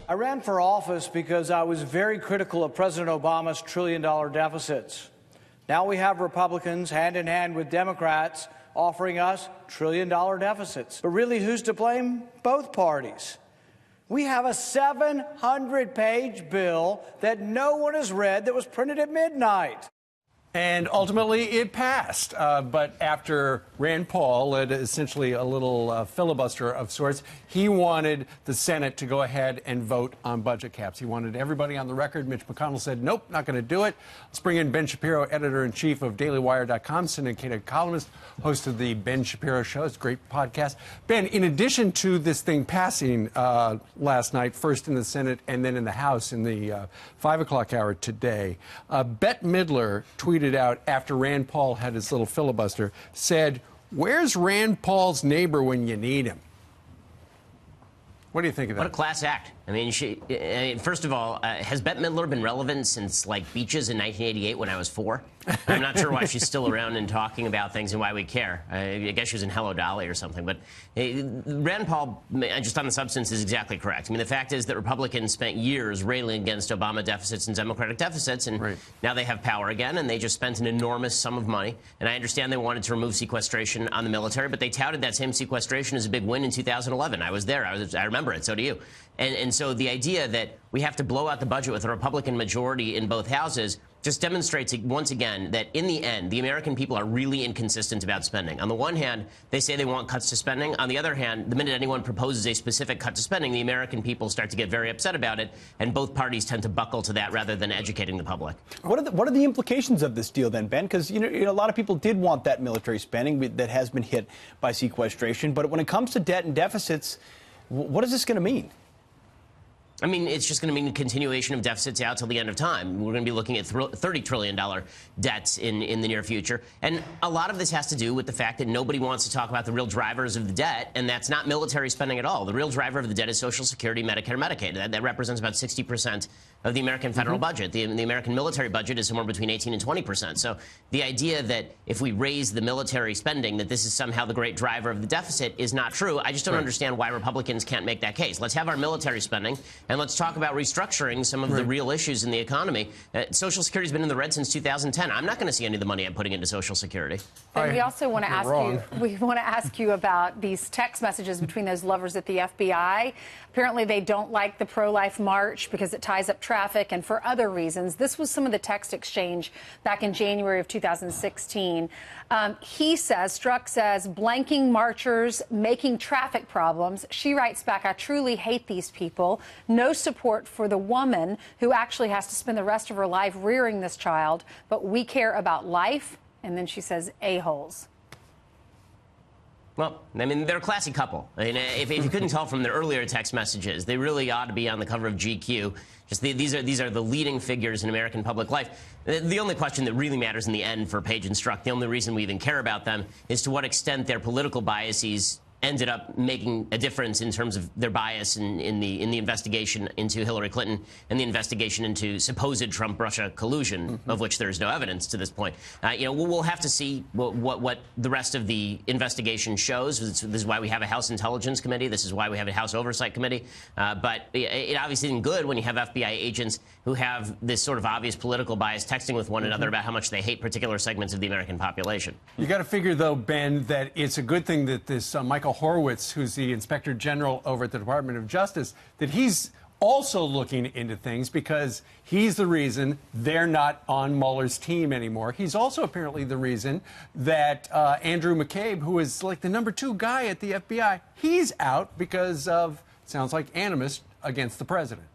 I ran for office because I was very critical of President Obama's trillion-dollar deficits. Now we have Republicans hand in hand with Democrats offering us trillion-dollar deficits. But really, who's to blame? Both parties. We have a 700-page bill that no one has read that was printed at midnight. And ultimately, it passed. But after Rand Paul led essentially a little filibuster of sorts, he wanted the Senate to go ahead and vote on budget caps. He wanted everybody on the record. Mitch McConnell said, nope, not going to do it. Let's bring in Ben Shapiro, editor-in-chief of DailyWire.com, syndicated columnist, host of the Ben Shapiro Show. It's a great podcast. Ben, in addition to this thing passing last night, first in the Senate and then in the House in the 5 o'clock hour today, Bette Midler tweeted out after Rand Paul had his little filibuster, said, where's Rand Paul's neighbor when you need him? What do you think of that? What a class act. I mean, first of all, has Bette Midler been relevant since, like, Beaches in 1988 when I was 4? I'm not sure why she's still around and talking about things and why we care. I guess she was in Hello, Dolly or something. But Rand Paul, just on the substance, is exactly correct. I mean, the fact is that Republicans spent years railing against Obama deficits and Democratic deficits, and now they have power again, and they just spent an enormous sum of money. And I understand they wanted to remove sequestration on the military, but they touted that same sequestration as a big win in 2011. I was there. I remember it. So do you. And so the idea that we have to blow out the budget with a Republican majority in both houses just demonstrates once again that in the end, the American people are really inconsistent about spending. On the one hand, they say they want cuts to spending. On the other hand, the minute anyone proposes a specific cut to spending, the American people start to get very upset about it, and both parties tend to buckle to that rather than educating the public. What are the implications of this deal then, Ben? Because you know, a lot of people did want that military spending that has been hit by sequestration. But when it comes to debt and deficits, what is this going to mean? I mean, it's just going to mean a continuation of deficits out till the end of time. We're going to be looking at $30 trillion debts in the near future. And a lot of this has to do with the fact that nobody wants to talk about the real drivers of the debt, and that's not military spending at all. The real driver of the debt is Social Security, Medicare, Medicaid. That represents about 60% of the American federal budget. The American military budget is somewhere between 18 and 20%. So the idea that if we raise the military spending, that this is somehow the great driver of the deficit is not true. I just don't understand why Republicans can't make that case. Let's have our military spending, and let's talk about restructuring some of the real issues in the economy. Social Security has been in the red since 2010. I'm not going to see any of the money I'm putting into Social Security. And we also want to ask you. We want to ask you about these text messages between those lovers at the FBI. Apparently, they don't like the pro-life march because it ties up traffic and for other reasons. This was some of the text exchange back in January of 2016. Strzok says, blanking marchers, making traffic problems. She writes back, I truly hate these people. No support for the woman who actually has to spend the rest of her life rearing this child. But we care about life. And then she says, a-holes. Well, I mean, they're a classy couple. I mean, if you couldn't tell from their earlier text messages, they really ought to be on the cover of GQ. Just these are the leading figures in American public life. The only question that really matters in the end for Page and Strzok, the only reason we even care about them, is to what extent their political biases ended up making a difference in terms of their bias in the investigation into Hillary Clinton and the investigation into supposed Trump-Russia collusion, of which there is no evidence to this point. We'll have to see what the rest of the investigation shows. This is why we have a House Intelligence Committee. This is why we have a House Oversight Committee. But it obviously isn't good when you have FBI agents who have this sort of obvious political bias texting with one another about how much they hate particular segments of the American population. You got to figure, though, Ben, that it's a good thing that this Michael Horowitz, who's the Inspector General over at the Department of Justice, that he's also looking into things because he's the reason they're not on Mueller's team anymore. He's also apparently the reason that Andrew McCabe, who is like the #2 guy at the FBI, he's out because of, sounds like, animus against the president.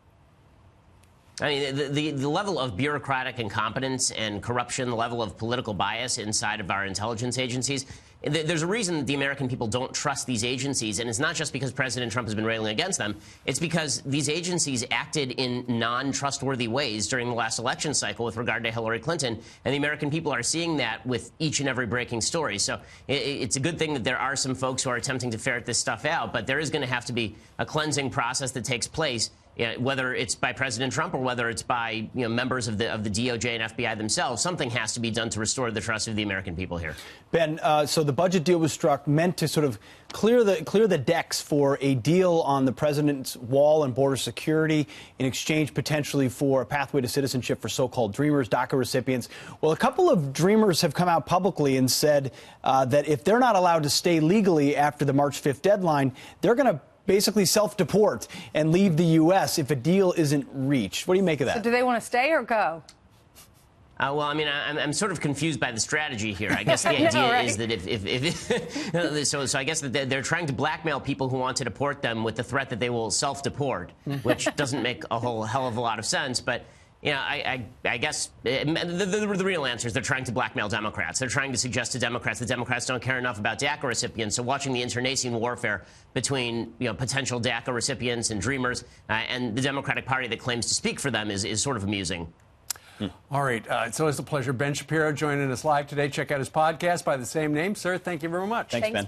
I mean, the level of bureaucratic incompetence and corruption, the level of political bias inside of our intelligence agencies, there's a reason that the American people don't trust these agencies, and it's not just because President Trump has been railing against them. It's because these agencies acted in non-trustworthy ways during the last election cycle with regard to Hillary Clinton, and the American people are seeing that with each and every breaking story. So it's a good thing that there are some folks who are attempting to ferret this stuff out, but there is going to have to be a cleansing process that takes place whether it's by President Trump or whether it's by members of the DOJ and FBI themselves, something has to be done to restore the trust of the American people here. Ben, so the budget deal was struck, meant to sort of clear the decks for a deal on the president's wall and border security in exchange potentially for a pathway to citizenship for so-called Dreamers, DACA recipients. Well, a couple of Dreamers have come out publicly and said that if they're not allowed to stay legally after the March 5th deadline, they're going to basically self-deport and leave the U.S. if a deal isn't reached. What do you make of that? So do they want to stay or go? Well, I mean, I'm sort of confused by the strategy here. I guess the idea is that if so I guess that they're trying to blackmail people who want to deport them with the threat that they will self-deport, which doesn't make a whole hell of a lot of sense. But I guess the real answer is they're trying to blackmail Democrats. They're trying to suggest to Democrats that Democrats don't care enough about DACA recipients. So watching the internecine warfare between potential DACA recipients and Dreamers and the Democratic Party that claims to speak for them is sort of amusing. All right. It's always a pleasure. Ben Shapiro joining us live today. Check out his podcast by the same name. Sir, thank you very much. Thanks, Ben.